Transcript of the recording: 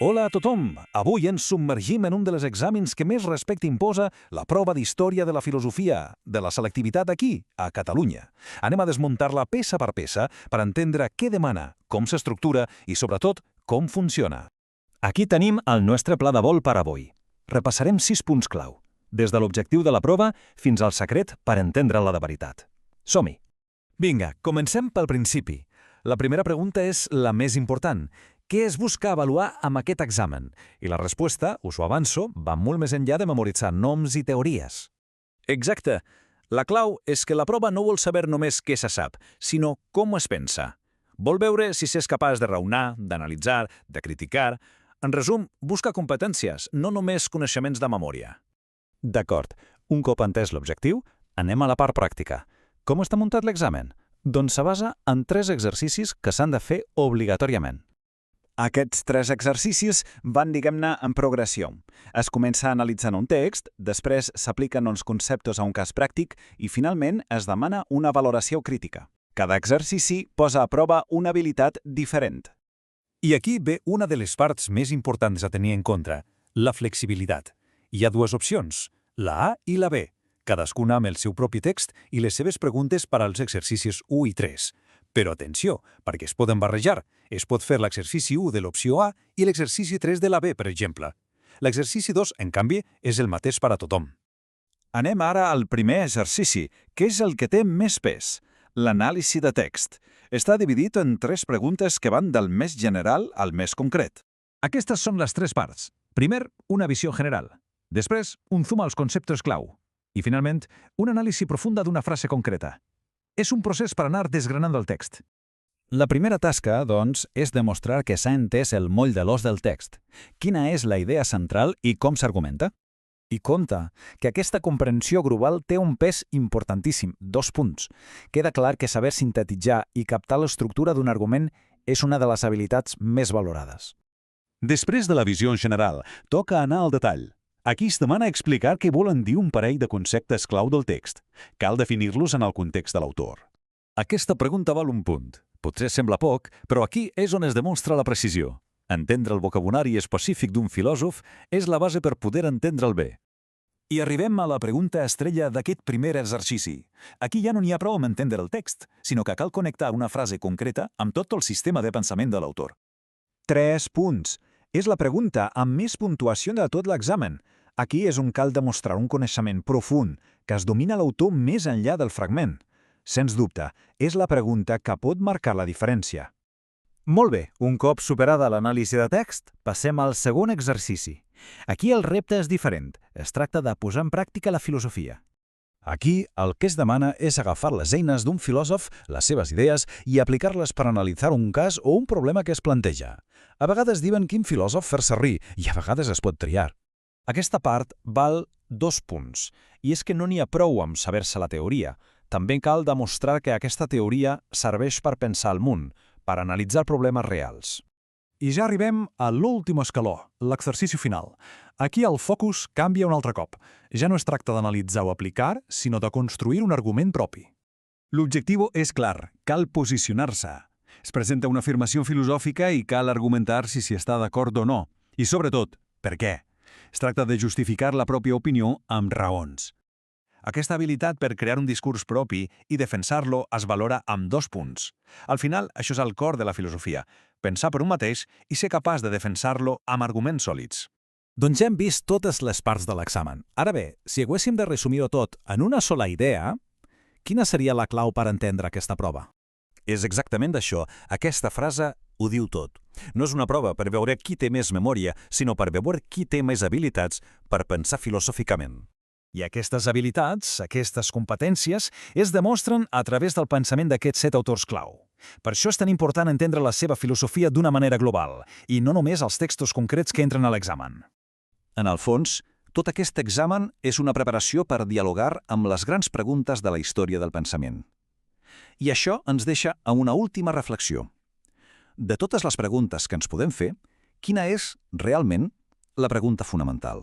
Hola a tothom! Avui ens submergim en un dels exàmens que més respecte imposa la prova d'Història de la Filosofia, de la selectivitat aquí, a Catalunya. Anem a desmuntar-la peça per peça per entendre què demana, com s'estructura i, sobretot, com funciona. Aquí tenim el nostre pla de vol per avui. Repassarem 6 punts clau, des de l'objectiu de la prova fins al secret per entendre-la de veritat. Som-hi! Vinga, comencem pel principi. La primera pregunta és la més important. Què es busca avaluar amb aquest examen? I la resposta, us ho avanço, va molt més enllà de memoritzar noms i teories. Exacte. La clau és que la prova no vol saber només què se sap, sinó com es pensa. Vol veure si s'és capaç de raonar, d'analitzar, de criticar. En resum, busca competències, no només coneixements de memòria. D'acord. Un cop entès l'objectiu, anem a la part pràctica. Com està muntat l'examen? Doncs se basa en 3 exercicis que s'han de fer obligatòriament. Aquests 3 exercicis van, diguem-ne, en progressió. Es comença analitzant un text, després s'apliquen uns conceptes a un cas pràctic i, finalment, es demana una valoració crítica. Cada exercici posa a prova una habilitat diferent. I aquí ve una de les parts més importants a tenir en compte, la flexibilitat. Hi ha 2 opcions, la A i la B, cadascuna amb el seu propi text i les seves preguntes per als exercicis 1 i 3. Però atenció, perquè es poden barrejar. Es pot fer l'exercici 1 de l'opció A i l'exercici 3 de la B, per exemple. L'exercici 2, en canvi, és el mateix per a tothom. Anem ara al primer exercici, que és el que té més pes, l'anàlisi de text. Està dividit en 3 preguntes que van del més general al més concret. Aquestes són les 3 parts. Primer, una visió general. Després, un zoom als conceptes clau. I, finalment, una anàlisi profunda d'una frase concreta. És un procés per anar desgranant el text. La primera tasca, doncs, és demostrar que s'ha entès el moll de l'os del text. Quina és la idea central i com s'argumenta? I compte que aquesta comprensió global té un pes importantíssim, 2 punts. Queda clar que saber sintetitzar i captar l'estructura d'un argument és una de les habilitats més valorades. Després de la visió general, toca anar al detall. Aquí es demana explicar què volen dir un parell de conceptes clau del text. Cal definir-los en el context de l'autor. Aquesta pregunta val un punt. Potser sembla poc, però aquí és on es demostra la precisió. Entendre el vocabulari específic d'un filòsof és la base per poder entendre'l bé. I arribem a la pregunta estrella d'aquest primer exercici. Aquí ja no n'hi ha prou amb entendre el text, sinó que cal connectar una frase concreta amb tot el sistema de pensament de l'autor. 3 punts. És la pregunta amb més puntuació de tot l'examen. Aquí és on cal demostrar un coneixement profund, que es domina l'autor més enllà del fragment. Sens dubte, és la pregunta que pot marcar la diferència. Molt bé, un cop superada l'anàlisi de text, passem al segon exercici. Aquí el repte és diferent. Es tracta de posar en pràctica la filosofia. Aquí, el que es demana és agafar les eines d'un filòsof, les seves idees, i aplicar-les per analitzar un cas o un problema que es planteja. A vegades diuen quin filòsof fer servir, i a vegades es pot triar. Aquesta part val 2 punts, i és que no n'hi ha prou amb saber-se la teoria. També cal demostrar que aquesta teoria serveix per pensar el món, per analitzar problemes reals. I ja arribem a l'últim escaló, l'exercici final. Aquí el focus canvia un altre cop. Ja no es tracta d'analitzar o aplicar, sinó de construir un argument propi. L'objectiu és clar, cal posicionar-se. Es presenta una afirmació filosòfica i cal argumentar si s'hi està d'acord o no. I sobretot, per què? Es tracta de justificar la pròpia opinió amb raons. Aquesta habilitat per crear un discurs propi i defensar-lo es valora amb 2 punts. Al final, això és el cor de la filosofia, pensar per un mateix i ser capaç de defensar-lo amb arguments sòlids. Doncs ja hem vist totes les parts de l'examen. Ara bé, si haguéssim de resumir-ho tot en una sola idea, quina seria la clau per entendre aquesta prova? És exactament això. Aquesta frase ho diu tot. No és una prova per veure qui té més memòria, sinó per veure qui té més habilitats per pensar filosòficament. I aquestes habilitats, aquestes competències, es demostren a través del pensament d'aquests 7 autors clau. Per això és tan important entendre la seva filosofia d'una manera global, i no només els textos concrets que entren a l'examen. En el fons, tot aquest examen és una preparació per dialogar amb les grans preguntes de la història del pensament. I això ens deixa a una última reflexió. De totes les preguntes que ens podem fer, quina és, realment, la pregunta fonamental?